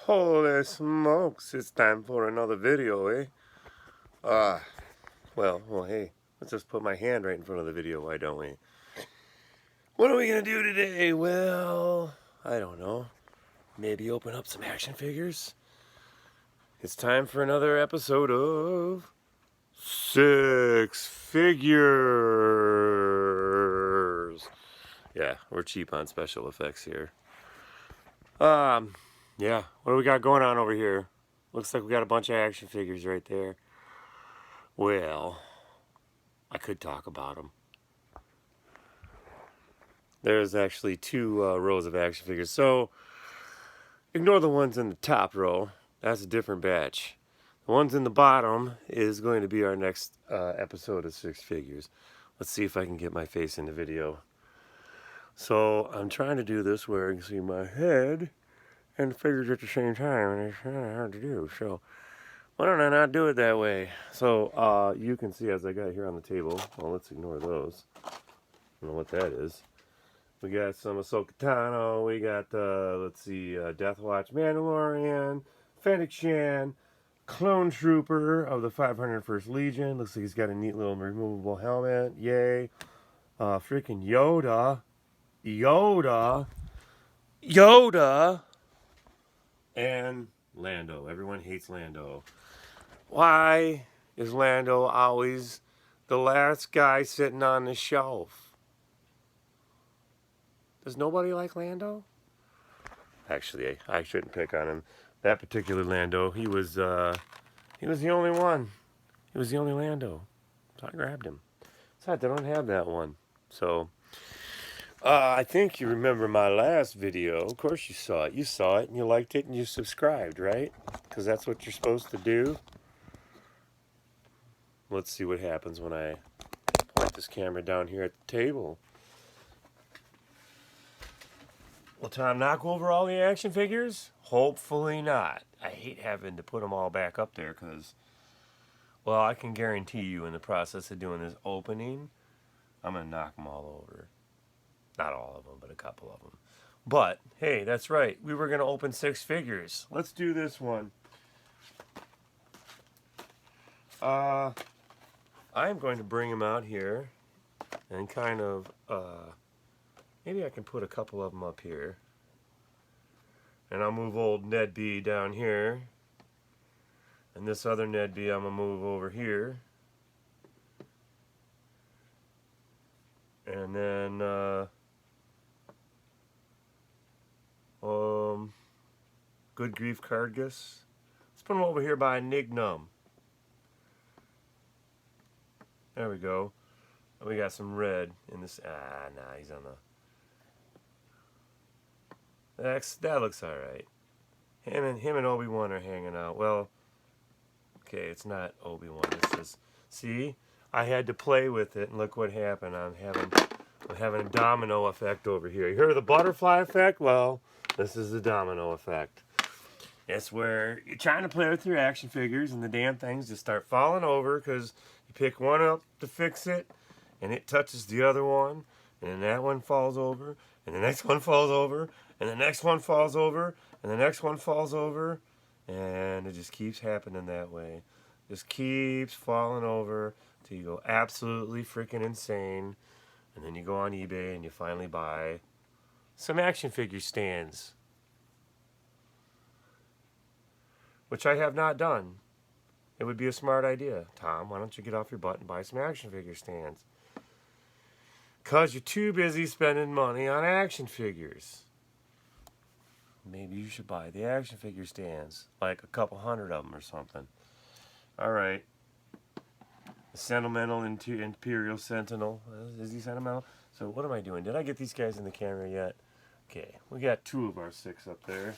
Holy smokes, it's time for another video, eh? Well, hey, let's just put my hand right in front of the video, why don't we? What are we gonna do today? Well, I don't know. Maybe open up some action figures? It's time for another episode of Six Figures. Yeah, we're cheap on special effects here. Yeah, what do we got going on over here? Looks like we got a bunch of action figures right there. Well, I could talk about them. There's actually two rows of action figures. So, ignore the ones in the top row. That's a different batch. The ones in the bottom is going to be our next episode of Six Figures. Let's see if I can get my face in the video. So, I'm trying to do this where you can see my head and the figures at the same time, and it's kind of hard to do. So, why don't I not do it that way? So, you can see as I got here on the table. Well, let's ignore those. I don't know what that is. We got some Ahsoka Tano. We got, let's see, Death Watch Mandalorian, Fennec Shan, Clone Trooper of the 501st Legion. Looks like he's got a neat little removable helmet. Yay. Freaking Yoda. And Lando. Everyone hates Lando. Why is Lando always the last guy sitting on the shelf? Does nobody like Lando? Actually, I shouldn't pick on him. That particular Lando, he was the only one. He was the only Lando. So I grabbed him. Besides, I don't have that one. So, I think you remember my last video. Of course you saw it. You saw it and you liked it and you subscribed, right? Because that's what you're supposed to do. Let's see what happens when I point this camera down here at the table. Will Tom not go over all the action figures? Hopefully not. I hate having to put them all back up there because, well, I can guarantee you in the process of doing this opening, I'm going to knock them all over. Not all of them, but a couple of them. But, hey, that's right. We were going to open six figures. Let's do this one. I'm going to bring them out here and kind of, maybe I can put a couple of them up here. And I'll move old Ned B down here. And this other Ned B I'm going to move over here. And then, Good Grief Cargus. Let's put him over here by Nignum. There we go. We got some red in this. Nah, he's on the. That looks all right. Him and Obi-Wan are hanging out. Well, okay, it's not Obi-Wan. This is. See, I had to play with it, and look what happened. I'm having a domino effect over here. You heard of the butterfly effect? Well, this is the domino effect. It's where you're trying to play with your action figures, and the damn things just start falling over because you pick one up to fix it, and it touches the other one, and then that one falls over, and the next one falls over, and the next one falls over, and the next one falls over, and it just keeps happening that way. Just keeps falling over till you go absolutely freaking insane, and then you go on eBay and you finally buy some action figure stands. Which I have not done. It would be a smart idea. Tom, why don't you get off your butt and buy some action figure stands? Because you're too busy spending money on action figures. Maybe you should buy the action figure stands. Like a couple hundred of them or something. Alright. The Sentimental Imperial Sentinel. Is he sentimental? So what am I doing? Did I get these guys in the camera yet? Okay, we got two of our six up there.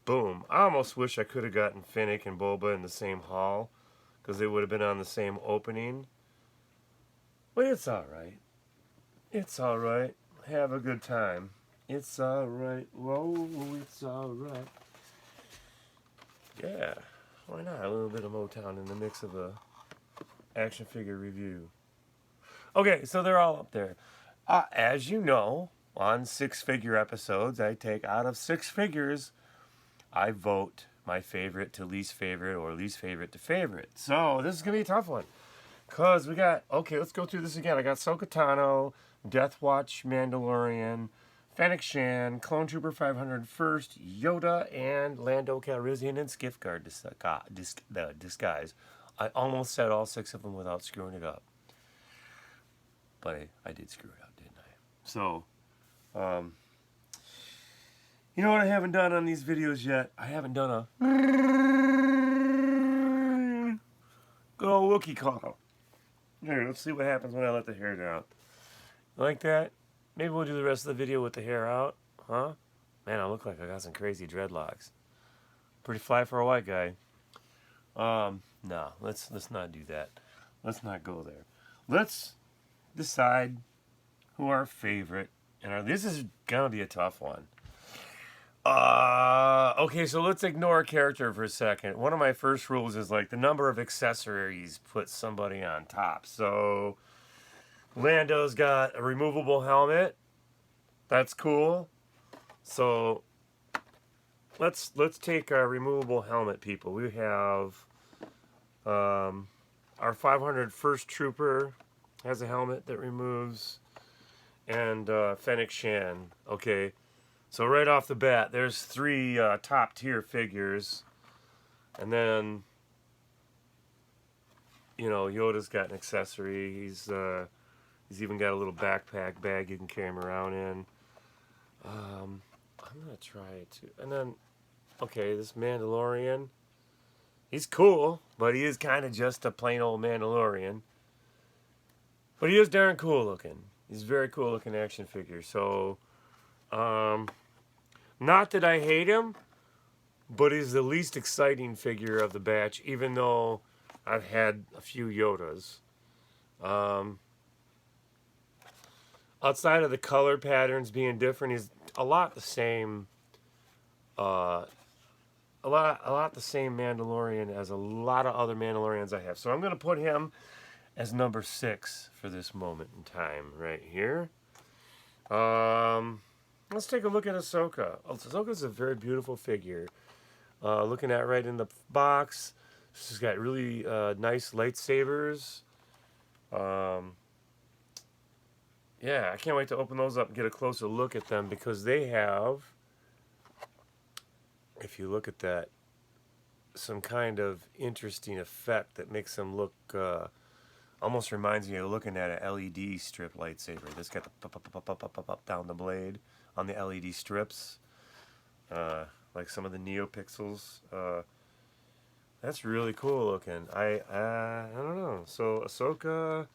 Boom. I almost wish I could have gotten Fennec and Boba in the same haul, because they would have been on the same opening. But it's alright. It's alright. Have a good time. It's alright. Whoa, it's alright. Yeah, why not? A little bit of Motown in the mix of a action figure review. Okay, so they're all up there. As you know, on six-figure episodes, I take out of six figures, I vote my favorite to least favorite or least favorite to favorite. So this is going to be a tough one. Because we got, okay, let's go through this again. I got Ahsoka Tano, Death Watch Mandalorian, Fennec Shan, Clone Trooper 500 First, Yoda, and Lando Calrissian and Skiffguard disguise. I almost said all six of them without screwing it up. But I did screw it up, didn't I? So, you know what I haven't done on these videos yet? I haven't done a good old Wookiee call. Here, let's see what happens when I let the hair down. Like that? Maybe we'll do the rest of the video with the hair out. Huh? Man, I look like I got some crazy dreadlocks. Pretty fly for a white guy. No, let's not do that. Let's not go there. Let's decide who our favorite and this is gonna be a tough one. Okay, so let's ignore character for a second. One of my first rules is like the number of accessories puts somebody on top. So Lando's got a removable helmet. That's cool. So let's take our removable helmet people. We have our 500 First Trooper has a helmet that removes, and Fennec Shan. Okay. So right off the bat, there's three top tier figures, and then Yoda's got an accessory. He's even got a little backpack bag you can carry him around in. I'm gonna try it too. And then, okay, this Mandalorian. He's cool, but he is kind of just a plain old Mandalorian. But he is darn cool looking. He's a very cool looking action figure. So, not that I hate him, but he's the least exciting figure of the batch, even though I've had a few Yodas. Outside of the color patterns being different, he's a lot the same. A lot the same Mandalorian as a lot of other Mandalorians I have. So I'm going to put him as number 6 for this moment in time right here. Let's take a look at Ahsoka. Ahsoka's a very beautiful figure. Looking at right in the box, she's got really nice lightsabers. Yeah, I can't wait to open those up and get a closer look at them because they have, if you look at that, some kind of interesting effect that makes them look, almost reminds me of looking at an LED strip lightsaber. This got the pop down the blade on the LED strips, like some of the NeoPixels. That's really cool looking. I don't know. So Ahsoka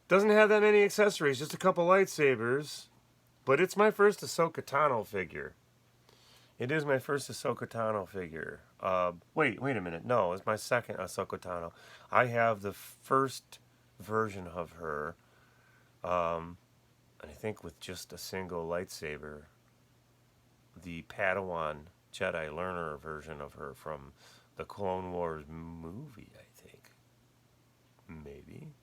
doesn't have that many accessories, just a couple lightsabers, but it's my first Ahsoka Tano figure. It is my first Ahsoka Tano figure. Wait a minute. No, it's my second Ahsoka Tano. I have the first version of her, and I think with just a single lightsaber. The Padawan Jedi learner version of her from the Clone Wars movie, I think. Maybe.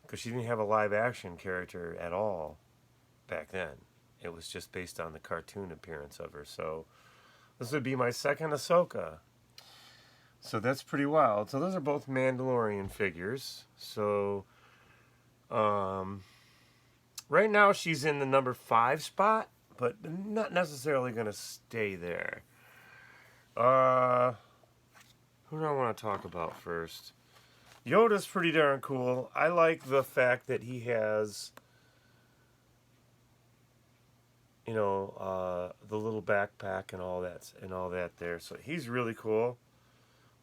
Because she didn't have a live action character at all back then. It was just based on the cartoon appearance of her. So this would be my second Ahsoka. So that's pretty wild. So those are both Mandalorian figures. So right now she's in the number 5 spot, but not necessarily going to stay there. Who do I want to talk about first? Yoda's pretty darn cool. I like the fact that he has, the little backpack and all that there. So he's really cool.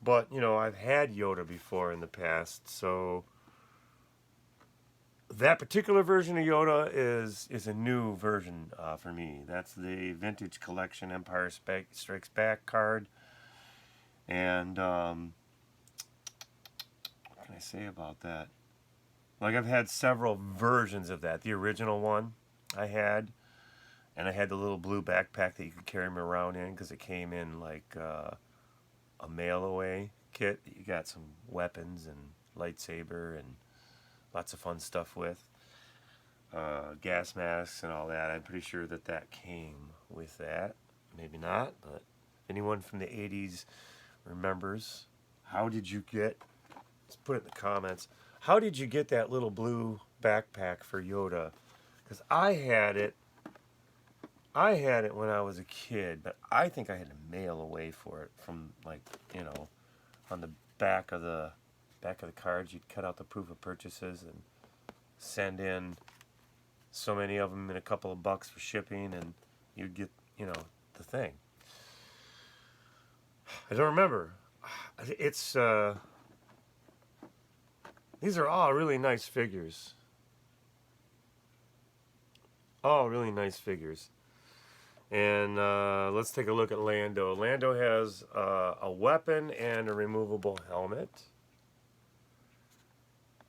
But, I've had Yoda before in the past, so that particular version of Yoda is a new version for me. That's the Vintage Collection Empire Strikes Back card. And what can I say about that? Like, I've had several versions of that. The original one I had, and I had the little blue backpack that you could carry him around in because it came in like a mail-away kit that you got some weapons and lightsaber and lots of fun stuff with. gas masks and all that. I'm pretty sure that that came with that. Maybe not, but anyone from the 80s remembers. How did you get, let's put it in the comments, how did you get that little blue backpack for Yoda? Because I had it when I was a kid, but I think I had to mail away for it from, like, you know, on the back of the cards, you'd cut out the proof of purchases and send in so many of them and a couple of bucks for shipping, and you'd get, you know, the thing. I don't remember. It's these are all really nice figures. All really nice figures. And let's take a look at Lando. Lando has a weapon and a removable helmet.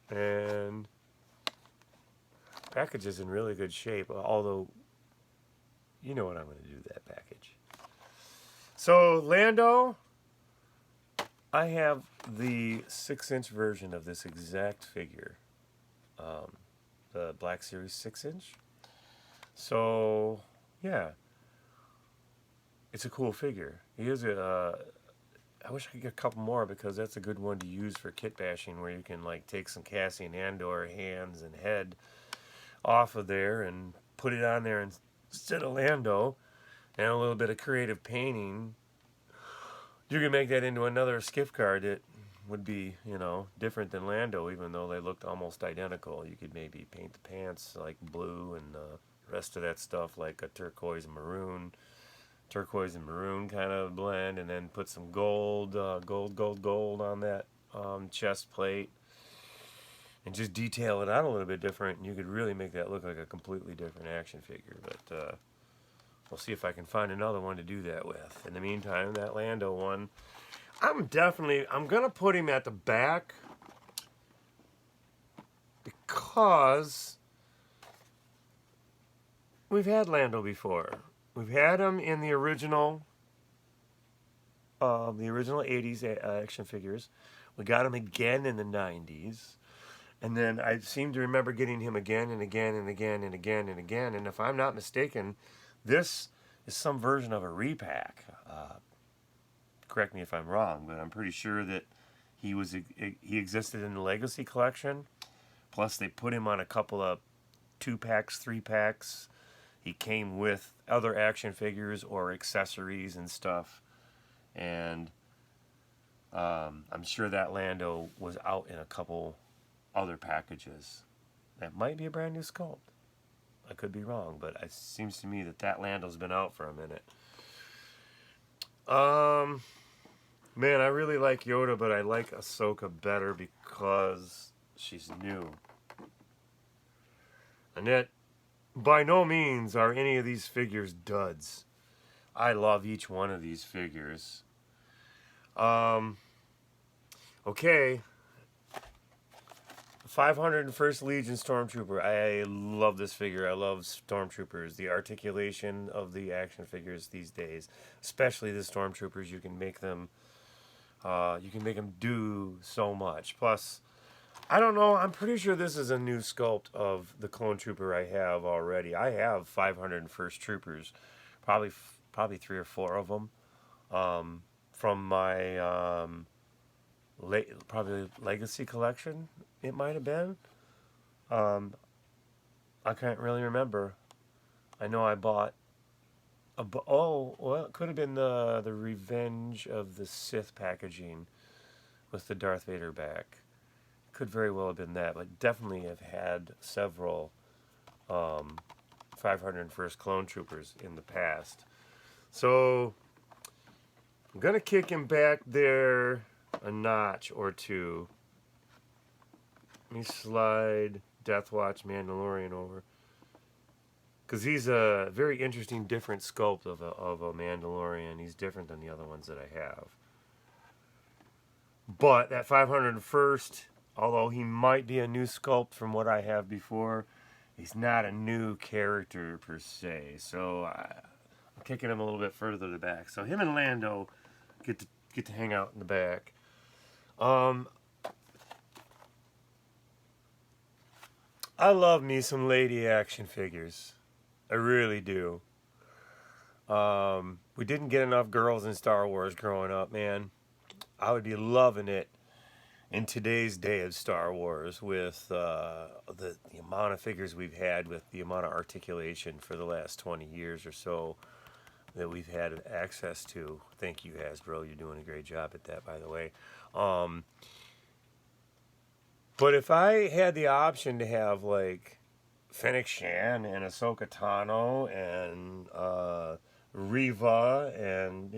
And package is in really good shape, although you know what I'm going to do with that package. So Lando, I have the 6-inch version of this exact figure, the Black Series 6-inch. So yeah, it's a cool figure. He is a. I wish I could get a couple more, because that's a good one to use for kit bashing, where you can like take some Cassian Andor hands and head off of there and put it on there instead of Lando, and a little bit of creative painting. You can make that into another skiff card that would be, you know, different than Lando, even though they looked almost identical. You could maybe paint the pants like blue and the rest of that stuff like a turquoise and maroon kind of blend, and then put some gold on that chest plate, and just detail it out a little bit different, and you could really make that look like a completely different action figure. But we'll see if I can find another one to do that with. In the meantime, that Lando one, I'm gonna put him at the back, because we've had Lando before. We've had him in the original 80s action figures. We got him again in the 90s. And then I seem to remember getting him again and again and again and again and again. And if I'm not mistaken, this is some version of a repack. Correct me if I'm wrong, but I'm pretty sure that he existed in the Legacy collection. Plus, they put him on a couple of 2-packs, 3-packs. He came with other action figures or accessories and stuff. And I'm sure that Lando was out in a couple other packages. That might be a brand new sculpt. I could be wrong, but it seems to me that Lando's been out for a minute. Man, I really like Yoda, but I like Ahsoka better because she's new. And yet, by no means are any of these figures duds. I love each one of these figures. Okay. 501st Legion Stormtrooper. I love this figure. I love Stormtroopers. The articulation of the action figures these days, especially the Stormtroopers, you can make them do so much. Plus, I don't know, I'm pretty sure this is a new sculpt of the clone trooper I have already. I have 501st Troopers, probably 3 or 4 of them, from my probably Legacy collection, it might have been. I can't really remember. I know I bought it could have been the Revenge of the Sith packaging with the Darth Vader back. Could very well have been that, but definitely have had several 501st Clone Troopers in the past. So I'm going to kick him back there a notch or two. Let me slide Death Watch Mandalorian over, because he's a very interesting, different sculpt of a Mandalorian. He's different than the other ones that I have. But that 501st, although he might be a new sculpt from what I have before, he's not a new character per se. So I'm kicking him a little bit further to the back. So him and Lando get to hang out in the back. I love me some lady action figures. I really do. We didn't get enough girls in Star Wars growing up, man. I would be loving it in today's day of Star Wars with the amount of figures we've had, with the amount of articulation for the last 20 years or so that we've had access to. Thank you, Hasbro. You're doing a great job at that, by the way. Um, but if I had the option to have like Fennec Shan and Ahsoka Tano and Reva and,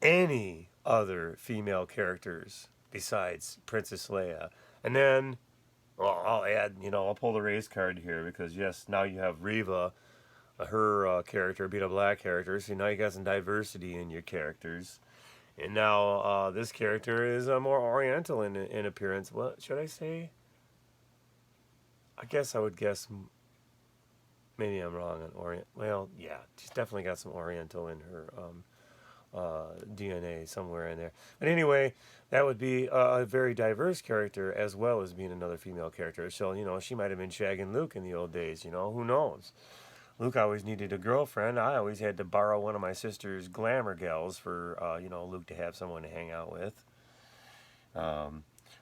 any other female characters besides Princess Leia. And then, well, I'll add, I'll pull the race card here because, yes, now you have Reva, her character being a black character. So now you got some diversity in your characters. And now this character is more oriental in appearance. What should I say? I guess I would guess, maybe I'm wrong on Orient. Well, yeah, she's definitely got some oriental in her DNA somewhere in there. But anyway, that would be a very diverse character as well as being another female character. So, she might have been shagging Luke in the old days, who knows? Luke always needed a girlfriend. I always had to borrow one of my sister's glamour gals for, Luke to have someone to hang out with.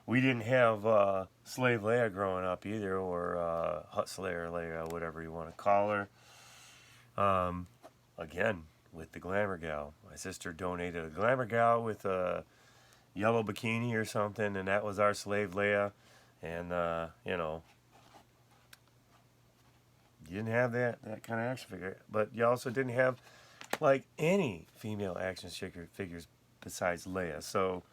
We didn't have Slave Leia growing up either, or Hut Slayer Leia, whatever you want to call her. Again, with the glamour gal. My sister donated a glamour gal with a yellow bikini or something, and that was our Slave Leia. And, you didn't have that kind of action figure. But you also didn't have, like, any female action figures besides Leia. So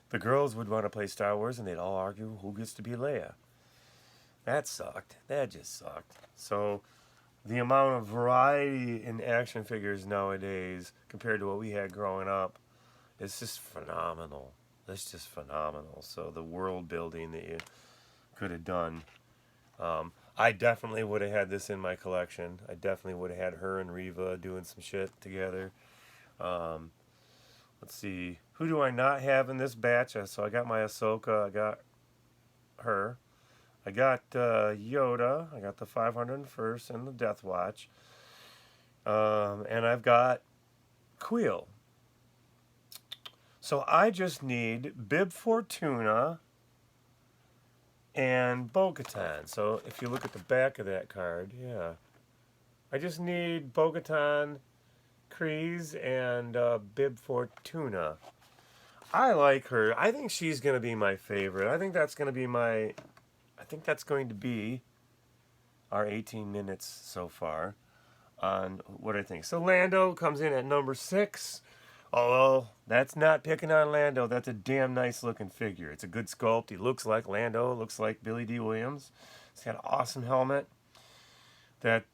the girls would want to play Star Wars, and they'd all argue who gets to be Leia. That sucked. That just sucked. So the amount of variety in action figures nowadays compared to what we had growing up is just phenomenal. It's just phenomenal. So the world building that you could have done. I definitely would have had this in my collection. I definitely would have had her and Reva doing some shit together. Let's see. Who do I not have in this batch? So I got my Ahsoka. I got her. I got Yoda. I got the 501st and the Death Watch. And I've got Queel. So I just need Bib Fortuna and Bo-Katan. So if you look at the back of that card, yeah. I just need Bo-Katan, Kryze, and Bib Fortuna. I like her. I think she's going to be my favorite. I think that's going to be our 18 minutes so far on what I think. So Lando comes in at number 6. Although, that's not picking on Lando. That's a damn nice looking figure. It's a good sculpt. He looks like Lando. Looks like Billy D. Williams. He's got an awesome helmet. That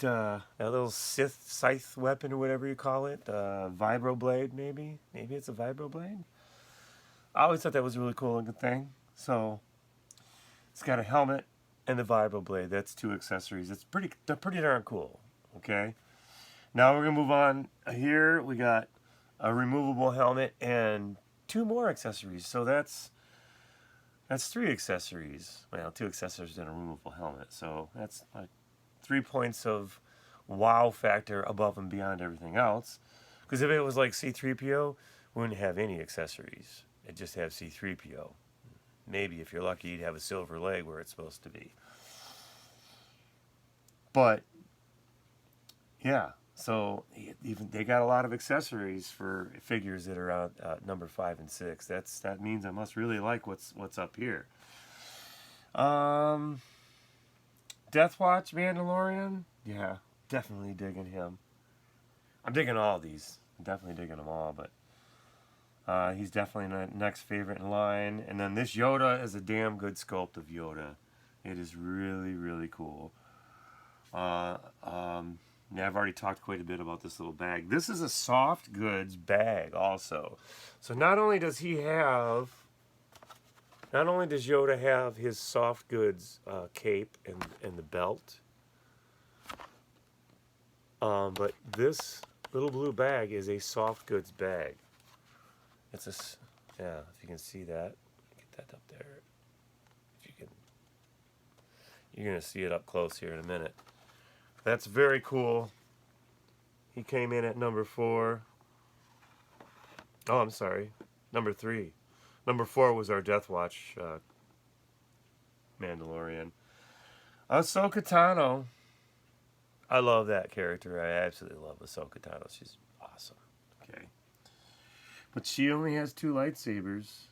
little scythe weapon or whatever you call it. Vibroblade, maybe? Maybe it's a vibroblade? I always thought that was a really cool looking thing. So, it's got a helmet and the vibroblade. That's 2 accessories. They're pretty darn cool. Okay? Now we're going to move on. Here we got a removable helmet and 2 more accessories. So that's 3 accessories. Well, 2 accessories and a removable helmet. So that's like 3 points of wow factor above and beyond everything else. Because if it was like C-3PO, we wouldn't have any accessories. It'd just have C-3PO. Maybe if you're lucky, you'd have a silver leg where it's supposed to be. But yeah. So even they got a lot of accessories for figures that are on number 5 and 6. That means I must really like what's up here. Death Watch Mandalorian, yeah, definitely digging him. I'm digging all these. I'm definitely digging them all, but he's definitely my next favorite in line. And then this Yoda is a damn good sculpt of Yoda. It is really, really cool. Yeah, I've already talked quite a bit about this little bag. This is a soft goods bag also. So not only does Yoda have his soft goods cape and the belt, but this little blue bag is a soft goods bag. It's yeah, if you can see that. Get that up there. If you can You're going to see it up close here in a minute. That's very cool. He came in at number 4. Oh, I'm sorry. Number 3. Number 4 was our Death Watch Mandalorian. Ahsoka Tano. I love that character. I absolutely love Ahsoka Tano. She's awesome. Okay. But she only has 2 lightsabers.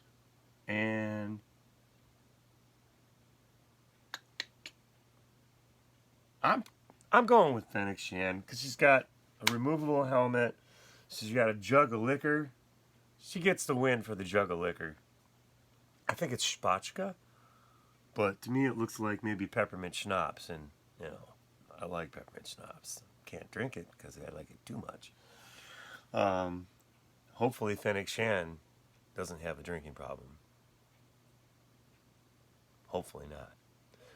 And I'm going with Fennec Shand because she's got a removable helmet. She's got a jug of liquor. She gets the win for the jug of liquor. I think it's spatchka, but to me it looks like maybe peppermint schnapps, and you know, I like peppermint schnapps. Can't drink it because I like it too much. Hopefully Fennec Shand doesn't have a drinking problem. Hopefully not.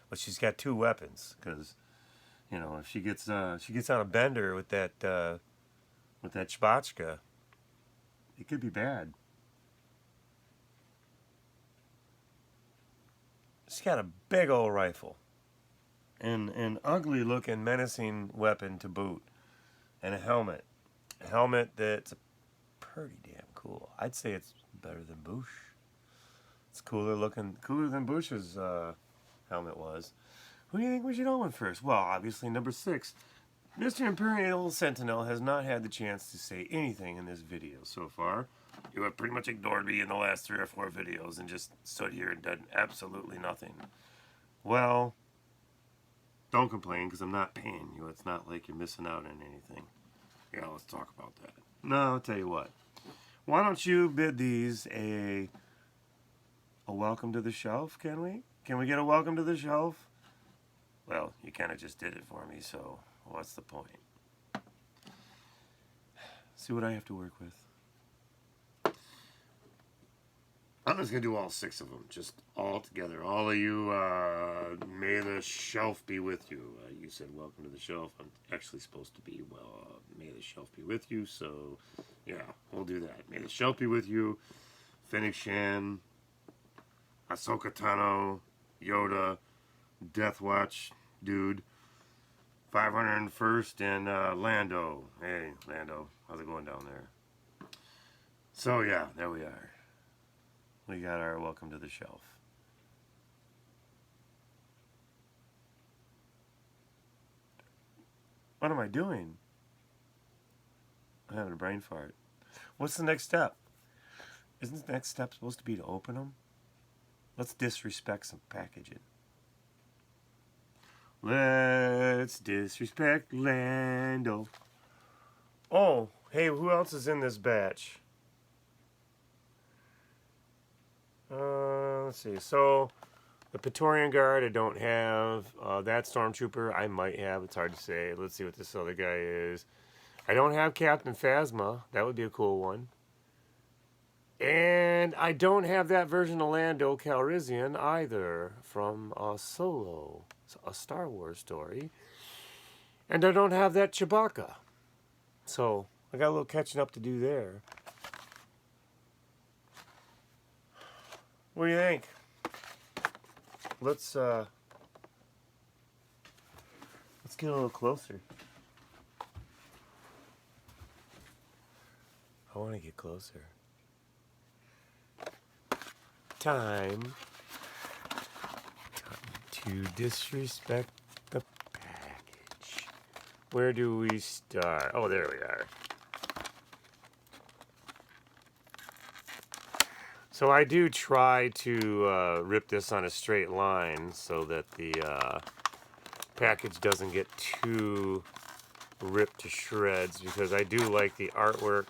But she's got 2 weapons because, you know, if she gets on a bender with that spatchka, it could be bad. She's got a big old rifle. And an ugly looking menacing weapon to boot. And a helmet. A helmet that's pretty damn cool. I'd say it's better than Bush. It's cooler than Bush's helmet was. Who do you think we should open first? Well, obviously number 6. Mr. Imperial Sentinel has not had the chance to say anything in this video so far. You have pretty much ignored me in the last 3 or 4 videos and just stood here and done absolutely nothing. Well, don't complain because I'm not paying you. It's not like you're missing out on anything. Yeah, let's talk about that. No, I'll tell you what. Why don't you bid these a welcome to the shelf, can we? Can we get a welcome to the shelf? Well, you kind of just did it for me, so what's the point? See what I have to work with. I'm just going to do all 6 of them, just all together. All of you, may the shelf be with you. You said welcome to the shelf. I'm actually supposed to be, well, may the shelf be with you. So, yeah, we'll do that. May the shelf be with you. Fennec Shand, Ahsoka Tano, Yoda, Death Watch, dude, 501st, and Lando. Hey, Lando, how's it going down there? So, yeah, there we are. We got our welcome to the shelf. What am I doing? I'm having a brain fart. What's the next step? Isn't the next step supposed to be to open them? Let's disrespect some packaging. Let's disrespect Lando. Oh, hey, who else is in this batch? Let's see. So, the Praetorian Guard I don't have. That Stormtrooper I might have. It's hard to say. Let's see what this other guy is. I don't have Captain Phasma. That would be a cool one. And I don't have that version of Lando Calrissian either from Solo, a Star Wars story. And I don't have that Chewbacca. So, I got a little catching up to do there. What do you think? Let's get a little closer. I want to get closer. Time to disrespect the package. Where do we start? Oh, there we are. So I do try to rip this on a straight line so that the package doesn't get too ripped to shreds, because I do like the artwork.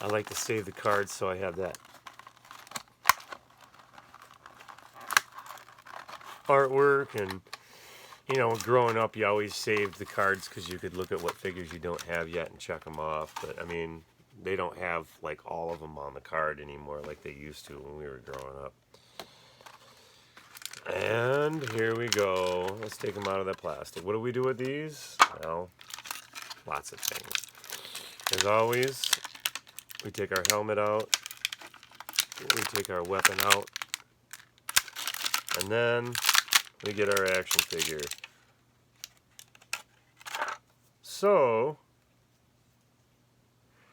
I like to save the cards so I have that artwork. And you know, growing up you always saved the cards because you could look at what figures you don't have yet and check them off. But I mean, they don't have like all of them on the card anymore like they used to when we were growing up. And here we go. Let's take them out of that plastic. What do we do with these? Well, lots of things. As always, we take our helmet out. We take our weapon out. And then We get our action figure. So,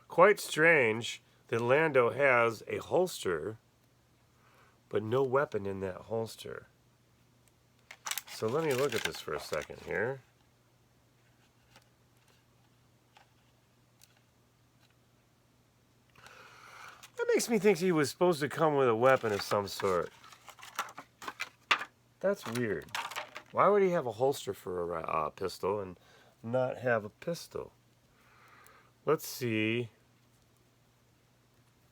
quite strange that Lando has a holster, but no weapon in that holster. So let me look at this for a second here. That makes me think he was supposed to come with a weapon of some sort. That's weird. Why would he have a holster for a pistol and not have a pistol? Let's see.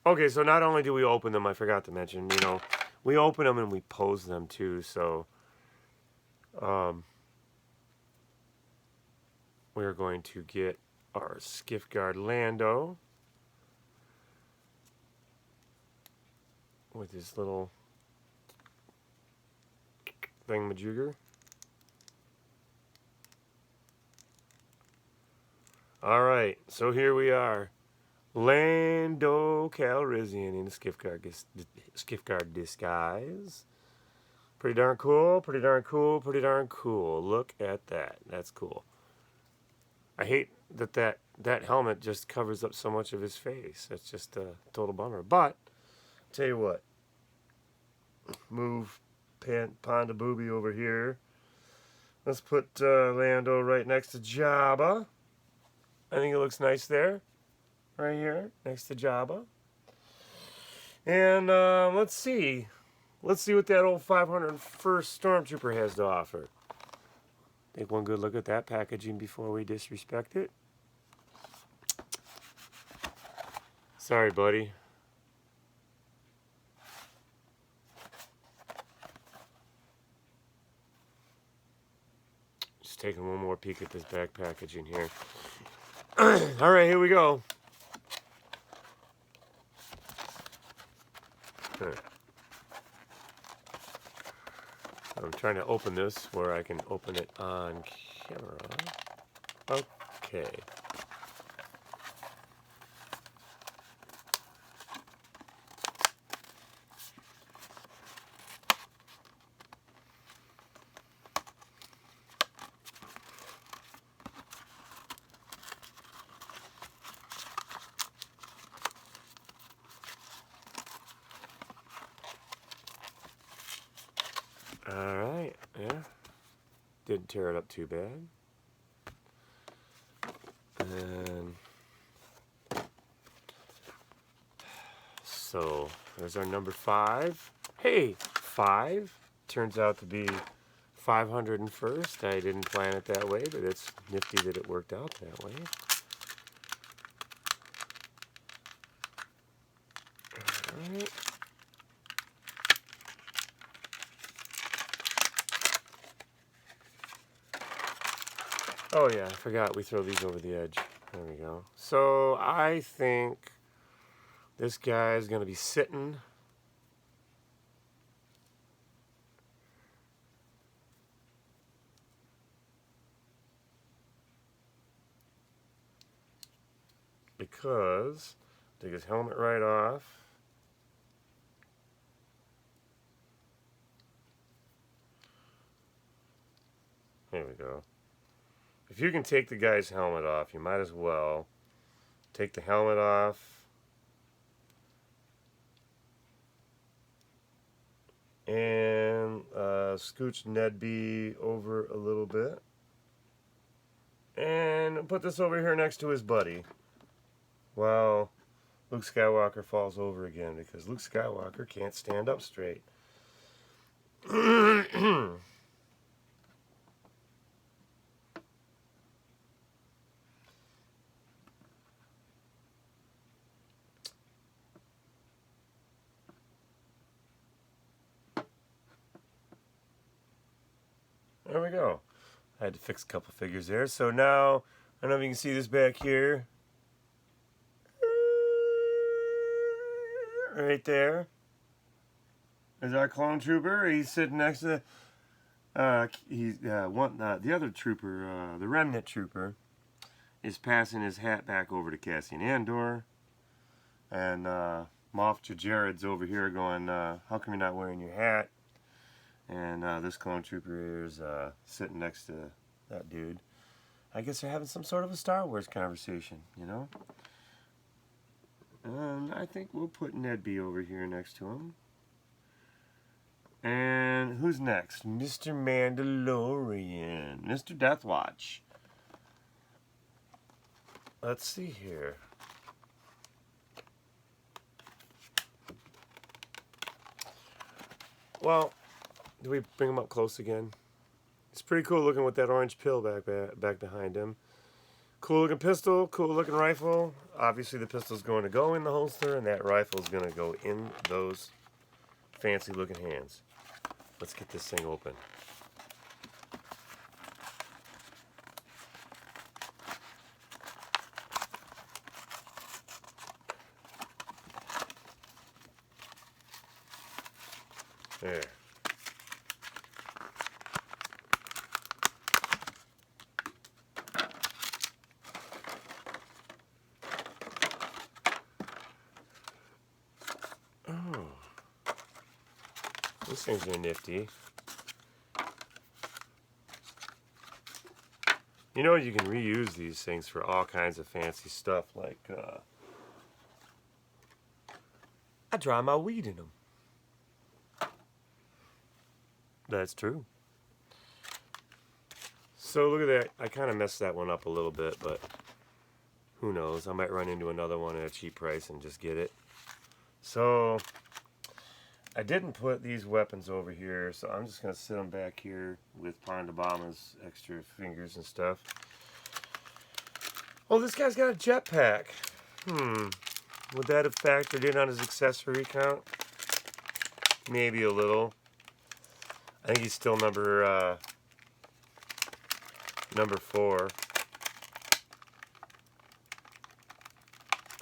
Okay, so not only do we open them, I forgot to mention, you know, we open them and we pose them too, so we're going to get our skiff guard Lando with his little thingamajigger. Alright, so here we are. Lando Calrissian in a skiff guard disguise. Pretty darn cool, pretty darn cool, pretty darn cool. Look at that. That's cool. I hate that helmet just covers up so much of his face. That's just a total bummer. But, tell you what. Move Ponda Booby over here. Let's put Lando right next to Jabba. I think it looks nice there. Right here, next to Jabba. And let's see. Let's see what that old 501st Stormtrooper has to offer. Take one good look at that packaging before we disrespect it. Sorry, buddy. Just taking one more peek at this back packaging here. All right, here we go. I'm trying to open this where I can open it on camera. Okay. Alright, yeah. Didn't tear it up too bad. And so there's our number 5. Hey, 5 turns out to be 501st. I didn't plan it that way, but it's nifty that it worked out that way. Alright. Oh yeah, I forgot we throw these over the edge. There we go. So I think this guy is going to be sitting. Because take his helmet right off. There we go. If you can take the guy's helmet off, you might as well take the helmet off and scooch Nedby over a little bit and put this over here next to his buddy while Luke Skywalker falls over again, because Luke Skywalker can't stand up straight. There we go. I had to fix a couple figures there. So now, I don't know if you can see this back here. Right there. There's our clone trooper. He's sitting next to the other trooper, the remnant trooper, is passing his hat back over to Cassian Andor. And Moff Jgerrod's over here going, how come you're not wearing your hat? And this clone trooper is sitting next to that dude. I guess they're having some sort of a Star Wars conversation, you know? And I think we'll put Ned B over here next to him. And who's next? Mr. Mandalorian. Mr. Deathwatch. Let's see here. Well, do we bring him up close again? It's pretty cool looking with that orange pill back behind him. Cool looking pistol, cool looking rifle. Obviously the pistol's going to go in the holster and that rifle's going to go in those fancy looking hands. Let's get this thing open. There. Oh. These things are nifty. You know, you can reuse these things for all kinds of fancy stuff, like, I dry my weed in them. That's true. So look at that. I kind of messed that one up a little bit, but who knows? I might run into another one at a cheap price and just get it. So I didn't put these weapons over here, so I'm just going to sit them back here with Pond Obama's extra fingers and stuff. Oh, this guy's got a jetpack. Would that have factored in on his accessory count? Maybe a little. I think he's still number 4.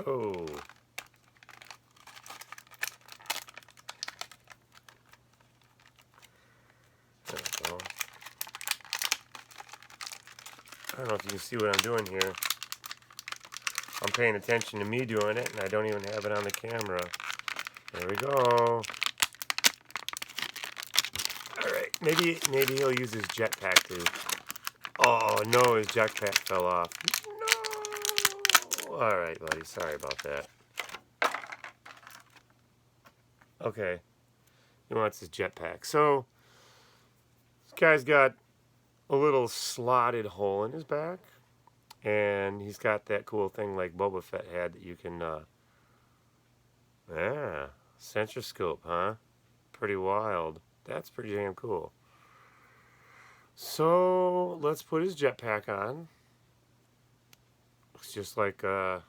Oh. There we go. I don't know if you can see what I'm doing here. I'm paying attention to me doing it, and I don't even have it on the camera. There we go. Alright, maybe he'll use his jetpack too. Oh no, his jetpack fell off. No! Alright, buddy, sorry about that. Okay. He wants his jetpack. So, this guy's got a little slotted hole in his back. And he's got that cool thing like Boba Fett had that you can, centroscope, huh? Pretty wild. That's pretty damn cool. So, let's put his jetpack on. Looks just like, well,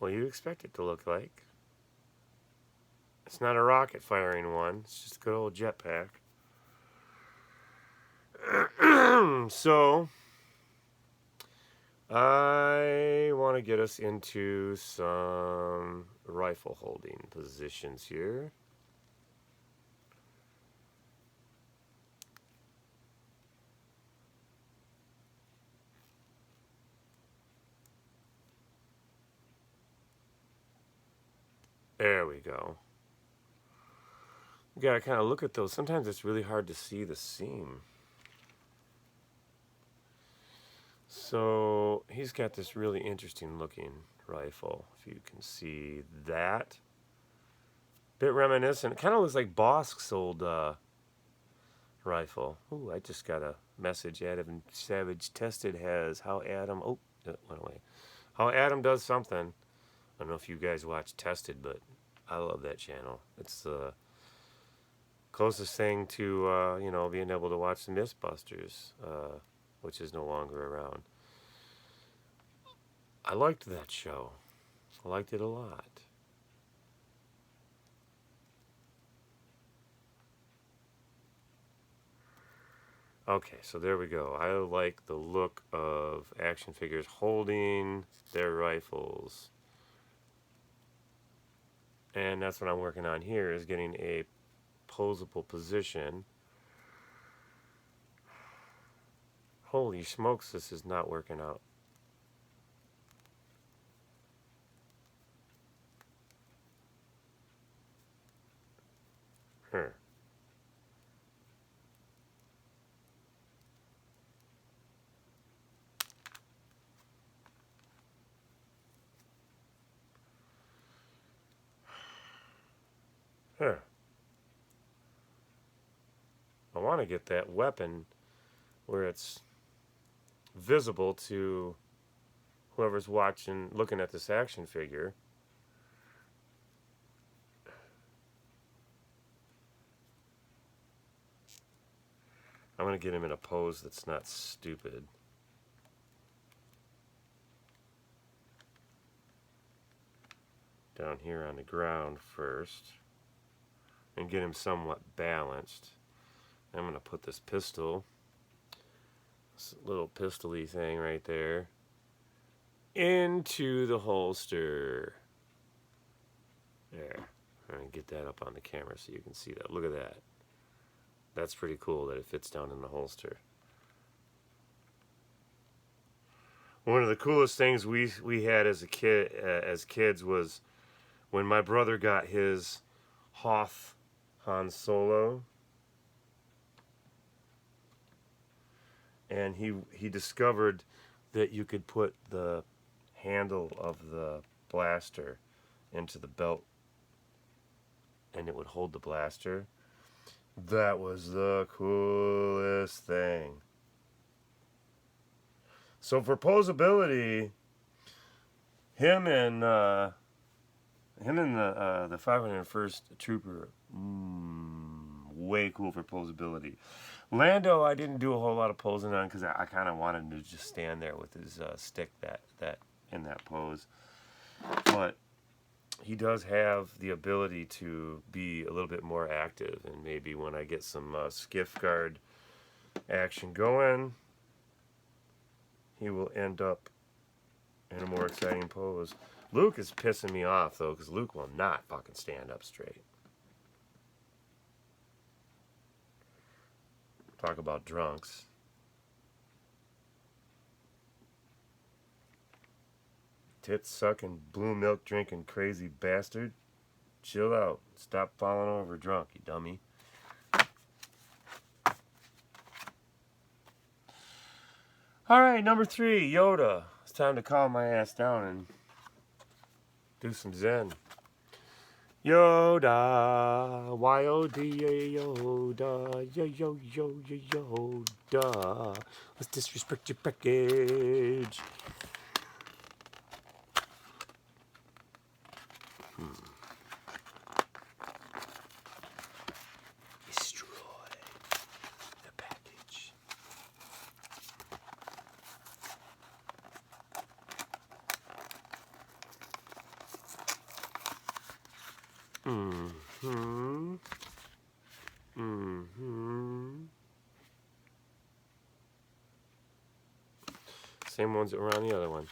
you'd expect it to look like. It's not a rocket firing one. It's just a good old jetpack. So, I want to get us into some rifle holding positions here. There we go. You gotta kind of look at those. Sometimes it's really hard to see the seam. So he's got this really interesting looking rifle, if you can see that. Bit reminiscent. It kind of looks like Bosk's old rifle. Ooh, I just got a message. Adam Savage tested has how Adam... Oh, that went away. How Adam does something. I don't know if you guys watch Tested, but I love that channel. It's the closest thing to, you know, being able to watch the Mythbusters, which is no longer around. I liked that show. I liked it a lot. Okay, so there we go. I like the look of action figures holding their rifles. And that's what I'm working on here, is getting a posable position. Holy smokes, this is not working out. Here. I want to get that weapon where it's visible to whoever's watching, looking at this action figure. I'm going to get him in a pose that's not stupid. Down here on the ground first. And get him somewhat balanced. I'm going to put this pistol, this little pistol-y thing right there, into the holster. There. I'm going to get that up on the camera so you can see that. Look at that. That's pretty cool that it fits down in the holster. One of the coolest things we had as kids was when my brother got his Hoth Han Solo, and he discovered that you could put the handle of the blaster into the belt and it would hold the blaster. That was the coolest thing. So for posability, him and the 501st Trooper, way cool for posability. Lando, I didn't do a whole lot of posing on because I kind of wanted him to just stand there with his stick that in that pose. But he does have the ability to be a little bit more active, and maybe when I get some skiff guard action going, he will end up in a more exciting pose. Luke is pissing me off, though, because Luke will not fucking stand up straight. Talk about drunks. Tit sucking, blue milk drinking crazy bastard. Chill out. Stop falling over drunk, you dummy. Alright, number 3, Yoda. It's time to calm my ass down and do some Zen. Yoda, Y-O-D-A, Yoda, Yoda. Let's disrespect your package. Destroy the package. Same ones that were on the other one.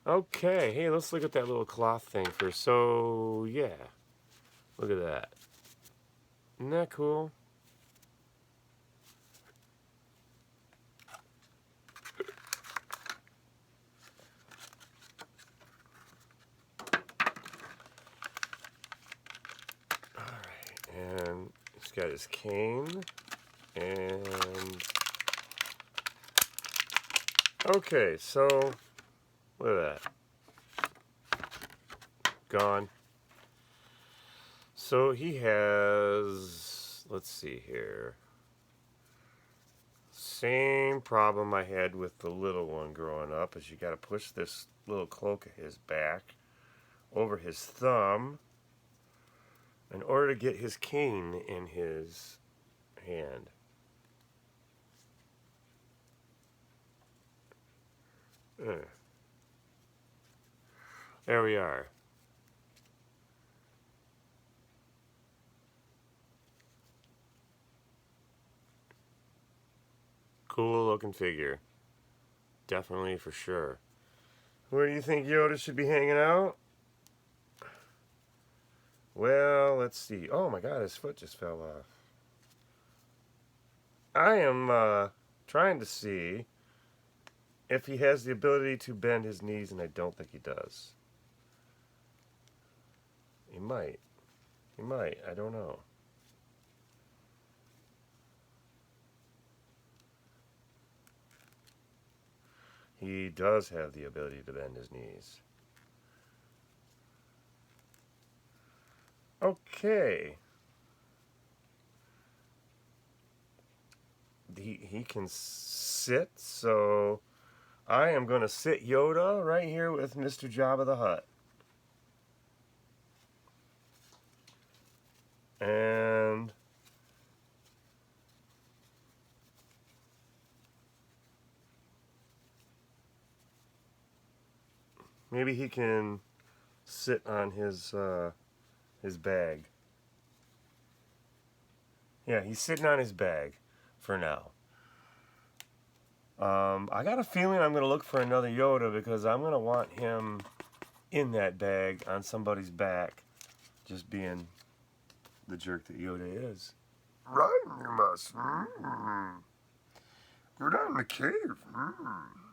Okay, hey, let's look at that little cloth thing first. So, yeah. Look at that. Isn't that cool? Alright, and he's got his cane. And... okay, so... look at that. Gone. So he has... let's see here. Same problem I had with the little one growing up, is you got to push this little cloak of his back over his thumb in order to get his cane in his hand. There we are. Cool looking figure. Definitely, for sure. Where do you think Yoda should be hanging out? Well, let's see. Oh my god, his foot just fell off. I am trying to see if he has the ability to bend his knees, and I don't think he does. He might. He might. I don't know. He does have the ability to bend his knees. Okay. he can sit, so I am going to sit Yoda right here with Mr. Jabba the Hutt. And maybe he can sit on his bag. Yeah, he's sitting on his bag for now. I got a feeling I'm going to look for another Yoda because I'm going to want him in that bag on somebody's back, just being the jerk that Yoda is. Right, you must. Go down in the cave. Oh,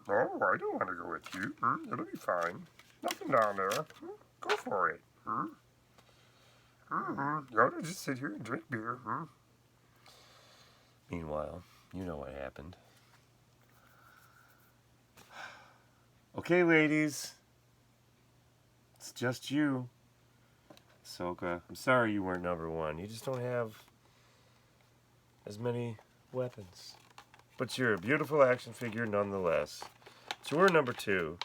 I don't want to go with you. It'll be fine. Nothing down there. Go for it. You ought to just sit here and drink beer. Meanwhile, you know what happened. Okay, ladies. It's just you. Ahsoka, I'm sorry you weren't number one. You just don't have as many weapons. But you're a beautiful action figure nonetheless. So we're number two.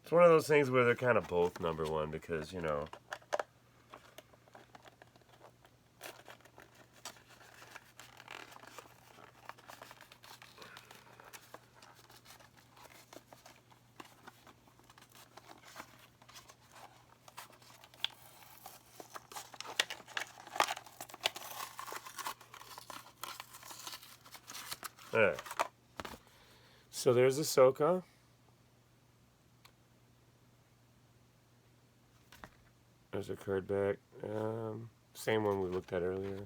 It's one of those things where they're kind of both number one because, you know. Alright. So there's Ahsoka. There's her card back. Same one we looked at earlier.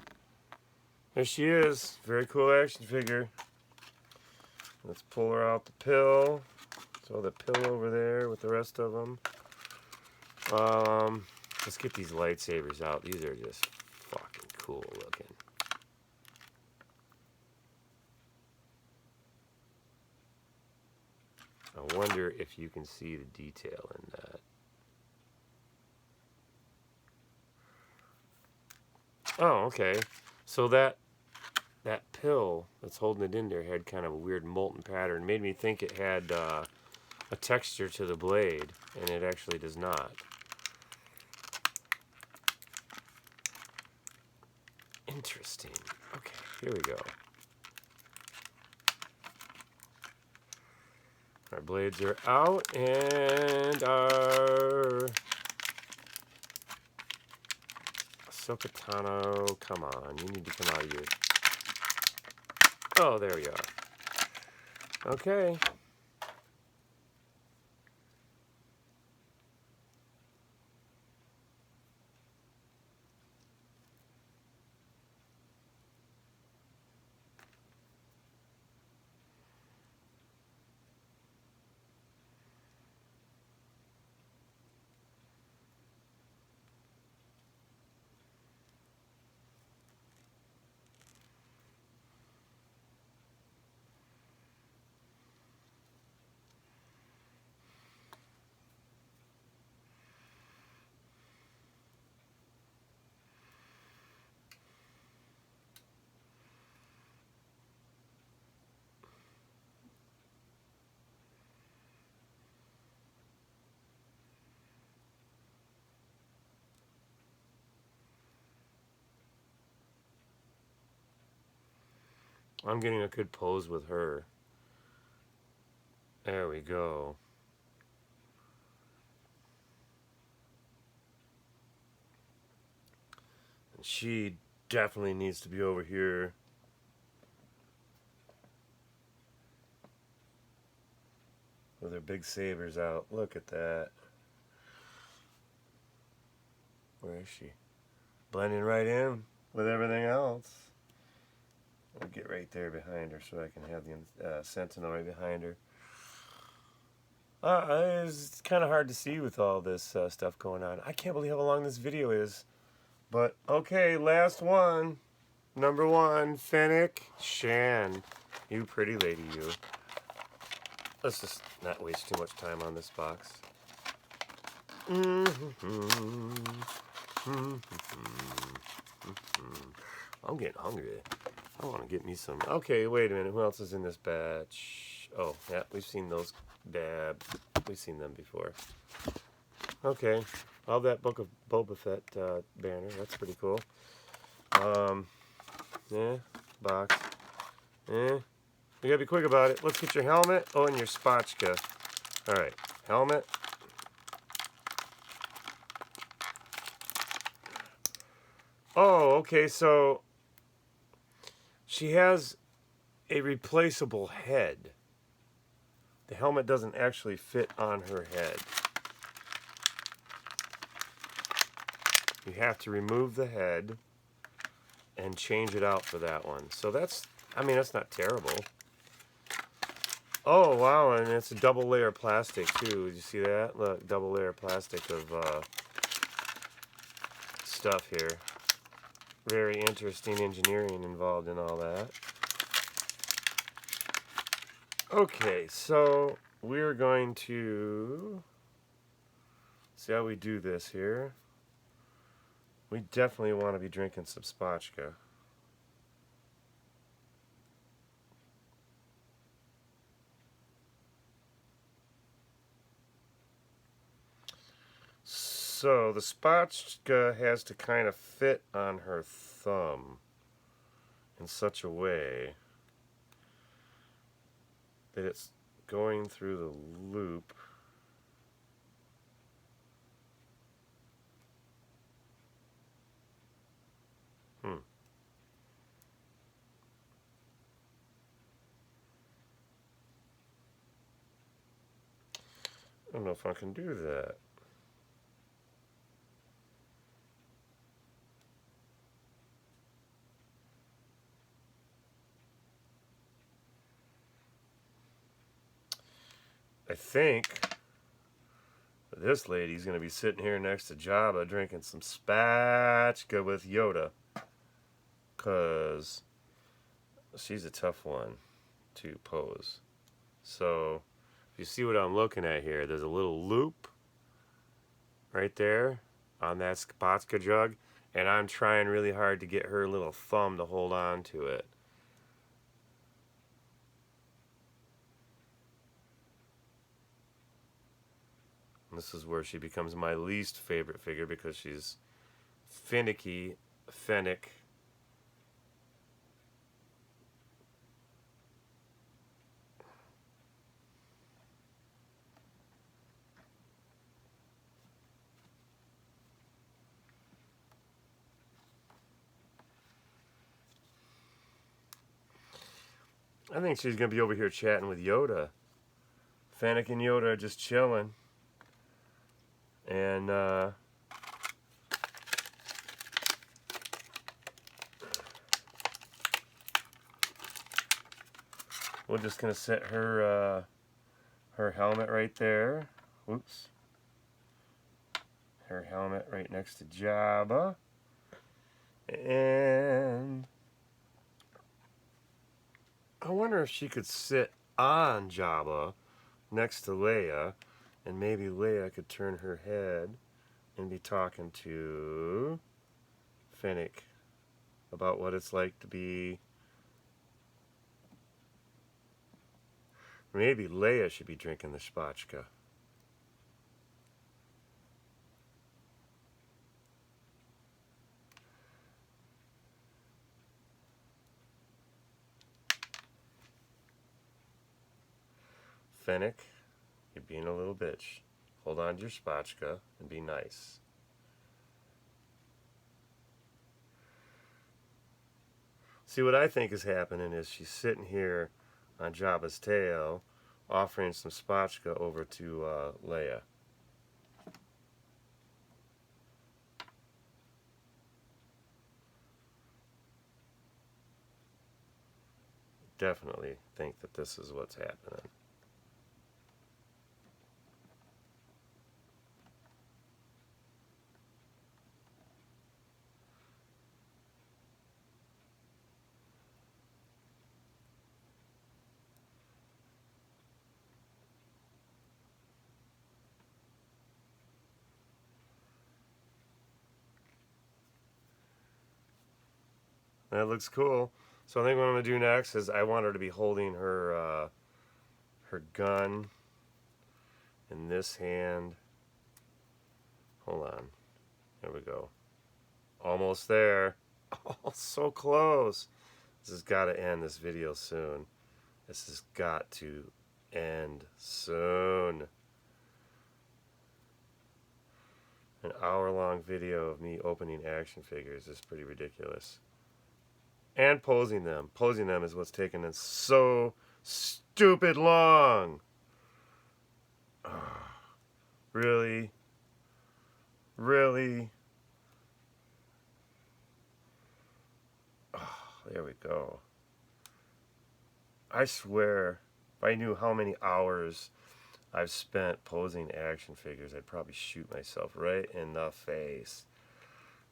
There she is. Very cool action figure. Let's pull her out the pill. Throw the pill over there with the rest of them. Let's get these lightsabers out. These are just fucking cool looking. I wonder if you can see the detail in that. Oh, okay. So that pill that's holding it in there had kind of a weird molten pattern. Made me think it had a texture to the blade, and it actually does not. Interesting. Okay, here we go. Our blades are out, and our Ahsoka Tano, come on, you need to come out of your... Oh, there we are. Okay. I'm getting a good pose with her. There we go. And she definitely needs to be over here. With her big sabers out. Look at that. Where is she? Blending right in with everything else. I'll get right there behind her so I can have the Sentinel right behind her. It's kind of hard to see with all this stuff going on. I can't believe how long this video is. But, okay, last one. Number one, Fennec Shan. You pretty lady, you. Let's just not waste too much time on this box. I'm getting hungry. I want to get me some. Okay, wait a minute. Who else is in this batch? Oh, yeah, we've seen those dabs. We've seen them before. Okay, all that Book of Boba Fett banner. That's pretty cool. Yeah, box. You gotta be quick about it. Let's get your helmet. Oh, and your spotchka. All right, helmet. Oh, okay, so she has a replaceable head. The helmet doesn't actually fit on her head. You have to remove the head and change it out for that one. So that's, I mean, that's not terrible. Oh, wow, and it's a double layer plastic too. Did you see that? Look, double layer plastic of stuff here. Very interesting engineering involved in all that. Okay, so we're going to see how we do this here. We definitely want to be drinking some spotchka. So the spotchka has to kind of fit on her thumb in such a way that it's going through the loop. I don't know if I can do that. I think this lady's going to be sitting here next to Jabba drinking some spatchka with Yoda. Because she's a tough one to pose. So, if you see what I'm looking at here, there's a little loop right there on that spatchka jug. And I'm trying really hard to get her little thumb to hold on to it. This is where she becomes my least favorite figure because she's finicky, fennec. I think she's going to be over here chatting with Yoda. Fennec and Yoda are just chilling. And, we're just going to set her, her helmet right there. Whoops. Her helmet right next to Jabba. And I wonder if she could sit on Jabba next to Leia, and maybe Leia could turn her head and be talking to Fennec about what it's like to be. Maybe Leia should be drinking the spatchka. Fennec, you're being a little bitch. Hold on to your spatchka and be nice. See, what I think is happening is she's sitting here on Jabba's tail, offering some spatchka over to Leia. Definitely think that this is what's happening. That looks cool. So I think what I'm gonna do next is I want her to be holding her her gun in this hand. Hold on. There we go. Almost there. Oh, so close. This has got to end this video soon. This has got to end soon. An hour-long video of me opening action figures is pretty ridiculous. And posing them. Posing them is what's taking us so stupid long. Really? Really? Oh, there we go. I swear, if I knew how many hours I've spent posing action figures, I'd probably shoot myself right in the face.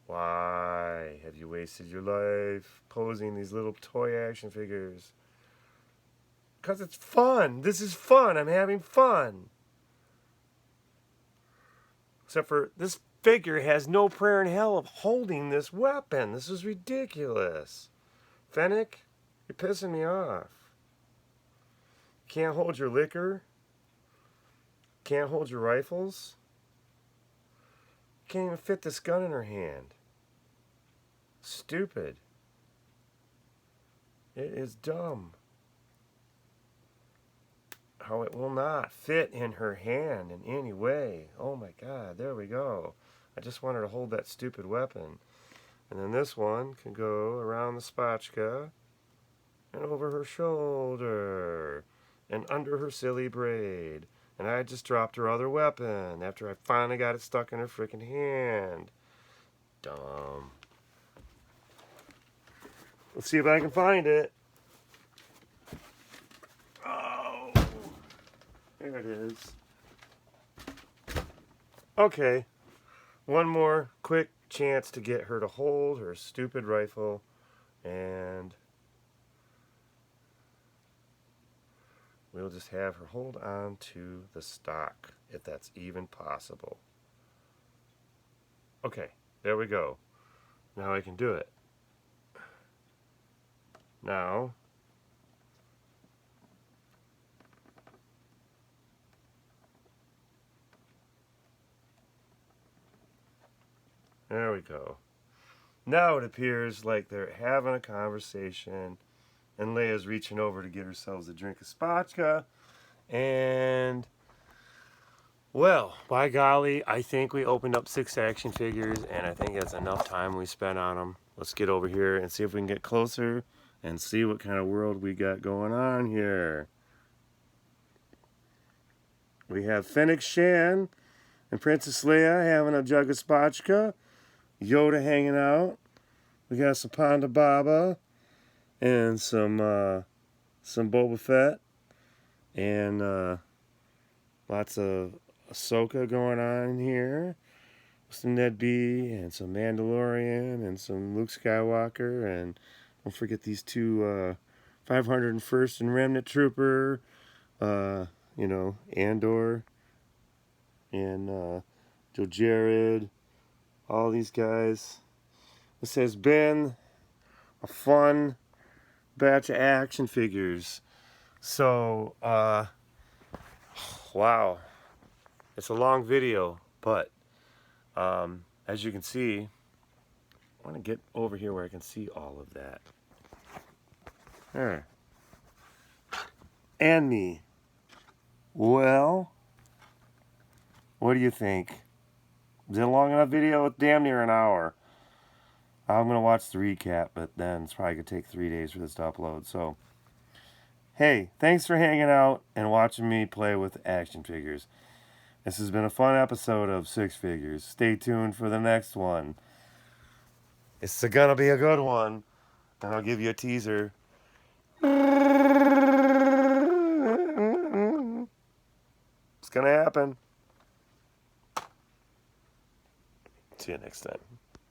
Why have you wasted your life posing these little toy action figures? Because it's fun. This is fun. I'm having fun. Except for this figure has no prayer in hell of holding this weapon. This is ridiculous. Fennec, you're pissing me off. Can't hold your liquor. Can't hold your rifles. Can't even fit this gun in her hand. Stupid. It is dumb. How it will not fit in her hand in any way. Oh my God, there we go. I just want her to hold that stupid weapon. And then this one can go around the spatchka and over her shoulder and under her silly braid. And I just dropped her other weapon after I finally got it stuck in her freaking hand. Dumb. Let's see if I can find it. Oh, there it is. Okay. One more quick chance to get her to hold her stupid rifle, and we'll just have her hold on to the stock, if that's even possible. Okay, there we go. Now I can do it. Now, there we go. Now it appears like they're having a conversation, and Leia's reaching over to get herself a drink of spatchka, and, well, by golly, I think we opened up 6 action figures, and I think that's enough time we spent on them. Let's get over here and see if we can get closer and see what kind of world we got going on here. We have Fennec Shan and Princess Leia having a jug of spatchka. Yoda hanging out. We got some Ponda Baba and some Boba Fett and lots of Ahsoka going on here. Some Ned B and some Mandalorian and some Luke Skywalker, and don't forget these two 501st and Remnant Trooper, Andor and Moff Jgerrod, all these guys. This has been a fun batch of action figures. So, wow. It's a long video, but as you can see, I want to get over here where I can see all of that. There. And me. Well, what do you think? Is it a long enough video? It's damn near an hour. I'm going to watch the recap, but then it's probably going to take 3 days for this to upload. So, hey, thanks for hanging out and watching me play with action figures. This has been a fun episode of 6 Figures. Stay tuned for the next one. It's going to be a good one. And I'll give you a teaser. It's going to happen. See you next time.